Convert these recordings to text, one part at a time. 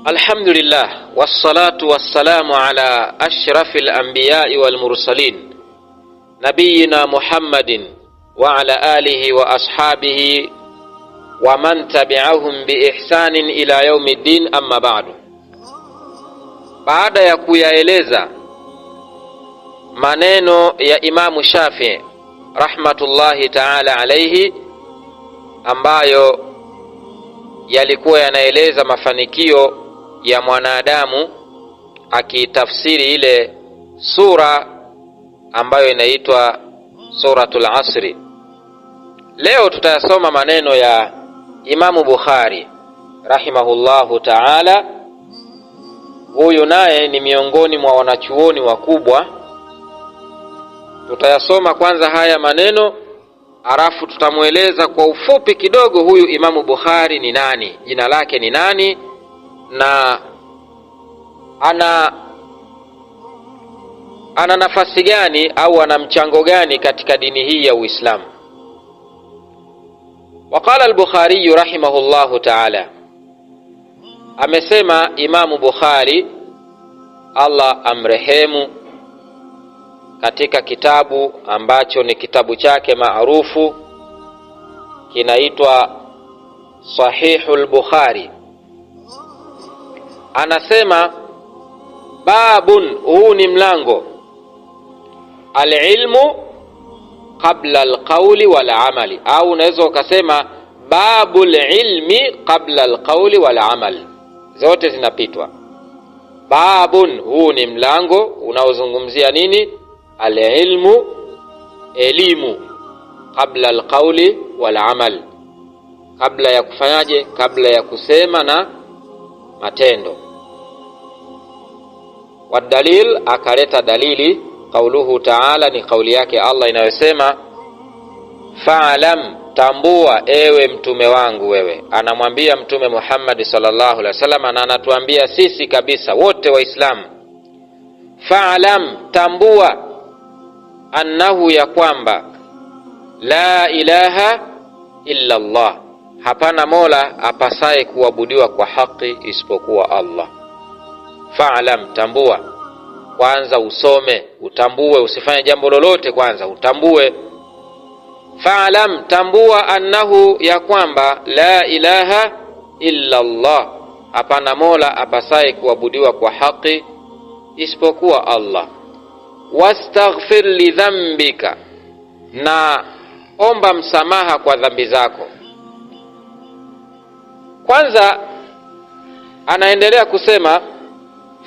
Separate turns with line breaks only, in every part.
Alhamdulillah wassalatu wassalamu ala ashrafil anbiya'i wal mursalin nabiyina Muhammadin wa ala alihi wa ashabihi wa man tabi'ahum bi ihsanin ila yaumiddin, amma ba'du. Baada ya kuyaeleza maneno ya Imamu Shafi'i rahmatullahi ta'ala alayhi ambayo yalikuwa yanaeleza mafanikio ya mwanadamu akitafsiri ile sura ambayo inaitwa Suratul Asri, leo tutayasoma maneno ya Imamu Bukhari rahimahullahu ta'ala. Huyu naye ni miongoni mwa wanachuoni wakubwa. Tutayasoma kwanza haya maneno, alafu tutamueleza kwa ufupi kidogo huyu Imamu Bukhari ni nani, jina lake ni nani, na ana nafasi gani au ana mchango gani katika dini hii ya Uislamu. Waqala al-Bukhari rahimahullahu ta'ala, amesema Imamu Bukhari Allah amrehemu katika kitabu ambacho ni kitabu chake maarufu kinaitwa Sahihul Bukhari. Anasema babun, huu ni mlango, alilmu qabla alqawli wal amali, au unaweza ukasema babul ilmi qabla alqawli wal amal, zote zinapitwa. Babun, huu ni mlango unaozungumzia nini? Alilmu, elimu, qabla alqawli wal amal, kabla ya kufanyaje? Kabla ya kusema na matendo. Wadalil, akaleta dalili, qauluhu ta'ala, ni kauli yake Allah inayosema fa'alam, tambua ewe mtume wangu wewe. Anamwambia Mtume Muhammad sallallahu alaihi wasallam, na anatuambia sisi kabisa wote Waislamu, fa'alam, tambua, annahu, ya kwamba, la ilaha illa Allah, hapana mola apasaye kuabudiwa kwa haki isipokuwa Allah. Fa'alam, tambua. Kwanza usome, utambue, usifanye jambo lolote, kwanza utambue. Fa'alam, tambua, annahu, ya kwamba, la ilaha illa Allah, hapana mola apasaye kuabudiwa kwa haki isipokuwa Allah. Wastaghfir li dhanbika, na omba msamaha kwa dhambi zako. Kwanza anaendelea kusema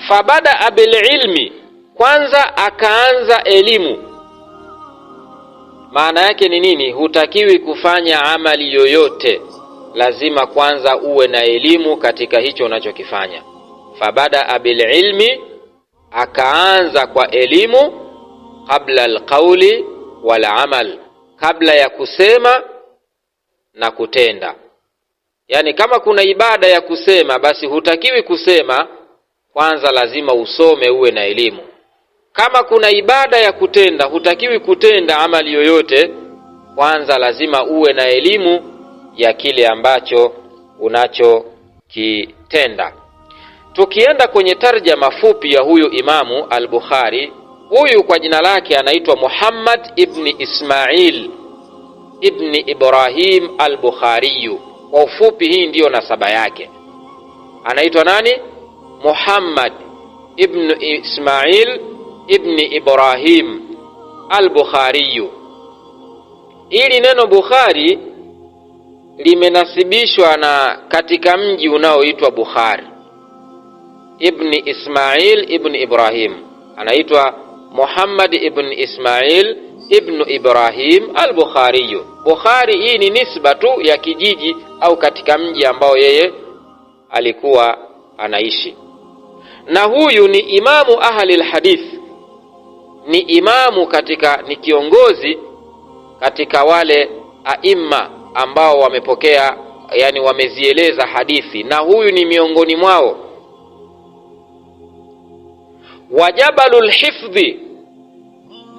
fabada bil ilmi, kwanza akaanza elimu. Maana yake ni nini? Hutakiwi kufanya amali yoyote, lazima kwanza uwe na elimu katika hicho unachokifanya. Fabada bil ilmi, akaanza kwa elimu, kabla alqauli wal amal, kabla ya kusema na kutenda. Yani kama kuna ibada ya kusema, basi hutakiwi kusema, kwanza lazima usome, uwe na elimu. Kama kuna ibada ya kutenda, hutakiwi kutenda amali yoyote, kwanza lazima uwe na elimu ya kile ambacho unachokitenda. Tukienda kwenye tarjama fupi ya huyu Imamu al-Bukhari, huyu kwa jina lake anaitwa Muhammad ibn Ismail ibn Ibrahim al-Bukhari. Kwa ufupi, hii ndiyo nasaba yake. Anaitwa nani? Muhammad ibn Ismail ibn Ibrahim al-Bukhari. Ili neno Bukhari limenasibishwa na katika mji unaoitwa Bukhari. Ibn Ismail ibn Ibrahim anaitwa Muhammad ibn Ismail ibn Ibrahim al-Bukhari. Bukhari hii ni nisba tu ya kijiji au katika mji ambao yeye alikuwa anaishi. Na huyu ni imamu ahli alhadith, ni imamu ni kiongozi katika wale aima ambao wamepokea, yani wamezieleza hadithi, na huyu ni miongoni mwao. Wajabalul hifdhi,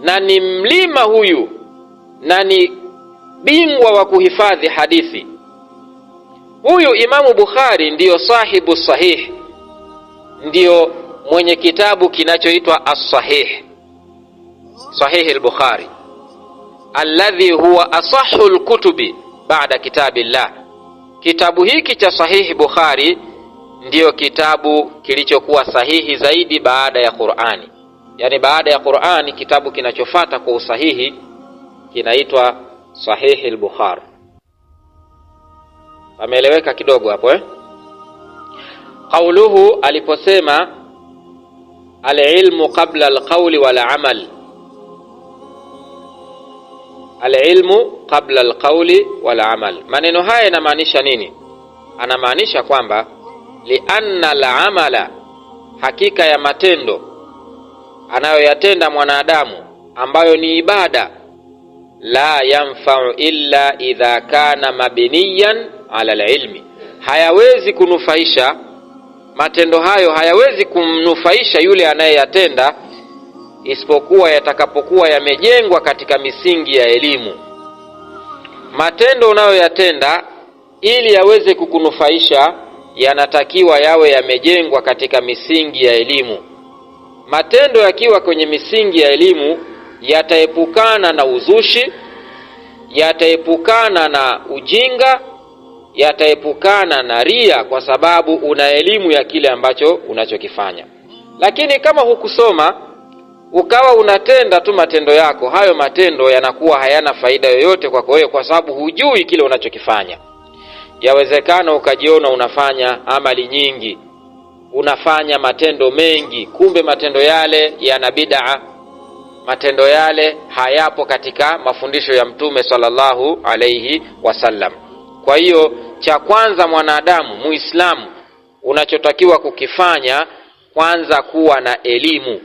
na ni mlima huyu, na ni bingwa wa kuhifadhi hadithi. Huyu Imamu Bukhari ndiyo sahibu sahih, ndio mwenye kitabu kinachoitwa as-Sahih, Sahih al-Bukhari, alladhi huwa asahhu al-kutubi ba'da kitabillah. Kitabu hiki cha Sahih Bukhari ndio kitabu kilichokuwa sahihi zaidi baada ya Qur'ani. Yani baada ya Qur'ani kitabu kinachofuata kwa usahihi kinaitwa Sahih al-Bukhari. Ameeleweka kidogo hapo Qauluhu, aliposema al-ilmu qabla al-qawli wal-amal. Al-ilmu qabla al-qawli wal-amal. Maneno haya yanamaanisha nini? Anamaanisha kwamba lianna al-amala, hakika ya matendo anayoyatenda mwanadamu ambayo ni ibada, la yanfa'u illa idha kana mabniyan ala al-ilmi, hayawezi kunufaisha matendo hayo, hayawezi kumnufaisha yule anayeyatenda isipokuwa yatakapokuwa yamejengwa katika misingi ya elimu. Matendo unayoyatenda ili yaweze kukunufaisha yanatakiwa yawe yamejengwa katika misingi ya elimu. Matendo yakiwa kwenye misingi ya elimu yataepukana na uzushi, yataepukana na ujinga, yataepukana na ria, kwa sababu una elimu ya kile ambacho unachokifanya. Lakini kama hukusoma ukawa unatenda tu matendo yako, hayo matendo yanakuwa hayana faida yoyote kwako wewe, kwa sababu hujui kile unachokifanya. Yawezekana ukajiona unafanya amali nyingi, unafanya matendo mengi, kumbe matendo yale yana bid'a, matendo yale hayapo katika mafundisho ya Mtume sallallahu alayhi wasallam. Kwa hiyo cha kwanza mwanadamu Muislamu unachotakiwa kukifanya kwanza kuwa na elimu.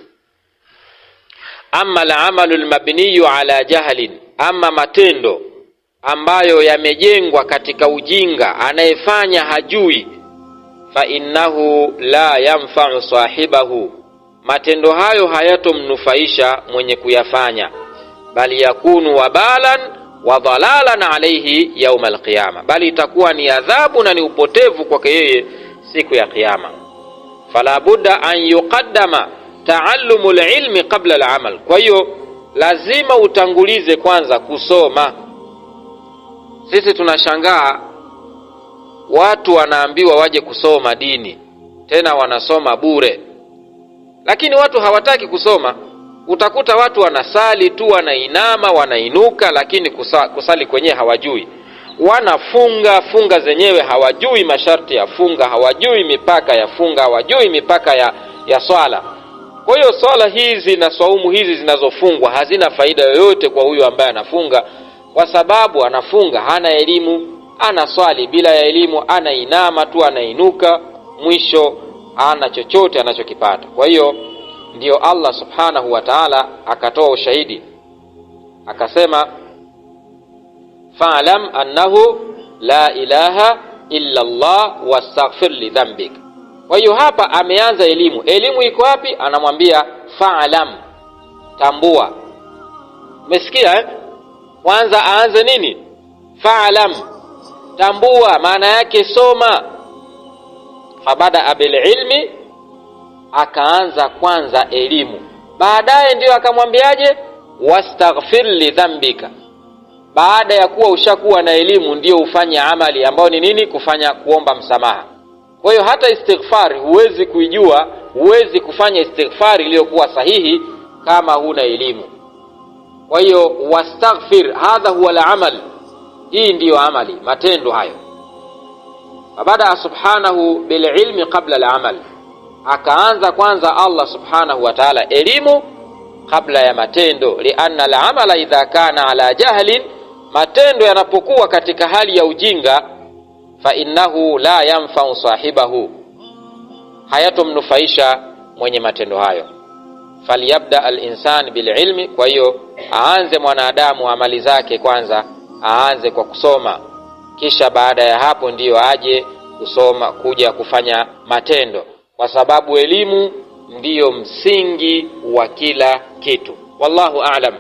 Amma al-amalul mabniyu ala jahlin, ama matendo ambayo yamejengwa katika ujinga, anayefanya hajui, fa innahu la yanfa'u sahibahu, matendo hayo hayatomnufaisha mwenye kuyafanya, bali yakunu wabalan wa dhalalan alayhi yawm al-qiyama, bali itakuwa ni adhabu na ni upotevu kwake yeye siku ya kiyama. Fala budda an yuqaddama ta'allumul ilmi qabla al-amal. Kwa hiyo lazima utangulize kwanza kusoma. Sisi tunashangaa watu wanaambiwa waje kusoma dini, tena wanasoma bure, lakini watu hawataki kusoma. Utakuta watu wanasali tu, wanainama, wanainuka, lakini kusali kwenyewe hawajui. Wanafunga funga zenyewe hawajui masharti ya funga, hawajui mipaka ya funga, hawajui mipaka ya swala. Kwa hiyo swala hizi na saumu hizi zinazofungwa hazina faida yoyote kwa huyu ambaye anafunga, kwa sababu anafunga hana elimu, anaswali bila ya elimu, anainama tu, anainuka, mwisho hana chochote anachokipata. Kwa hiyo ndio Allah subhanahu wa ta'ala akatoa ushahidi akasema, fa'lam annahu la ilaha illa Allah wastaghfir li dhanbik. Kwa hiyo hapa ameanza elimu. Elimu iko wapi? Anamwambia fa'lam, tambua. Umesikia Kwanza aanze nini? Fa'lam, tambua, maana yake soma. Fabada bil ilmi, akaanza kwanza elimu, baadaye ndio akamwambiaje wastaghfir li dhanbika. Baada ya kuwa ushakuwa na elimu ndio ufanye amali ambayo ni nini? Kufanya kuomba msamaha. Kwa hiyo hata istighfari huwezi kuijua, huwezi kufanya istighfari iliyokuwa sahihi kama huna elimu. Kwa hiyo wastaghfir, hadha huwa al-amal, hii ndiyo amali, matendo hayo. Fabada subhanahu bil ilmi qabla al-amal, akaanza kwanza Allah subhanahu wa ta'ala elimu kabla ya matendo. Lianna al-amala idha kana ala jahlin, matendo yanapokuwa katika hali ya ujinga, fa innahu la yanfa'u sahibahu, hayatomnufaisha mwenye matendo hayo. Falyabda al-insan bil ilmi, kwa hiyo aanze mwanadamu amali zake kwanza, aanze kwa kusoma, kisha baada ya hapo ndiyo aje kusoma kuja kufanya matendo, kwa sababu elimu ndiyo msingi wa kila kitu. Wallahu a'lam.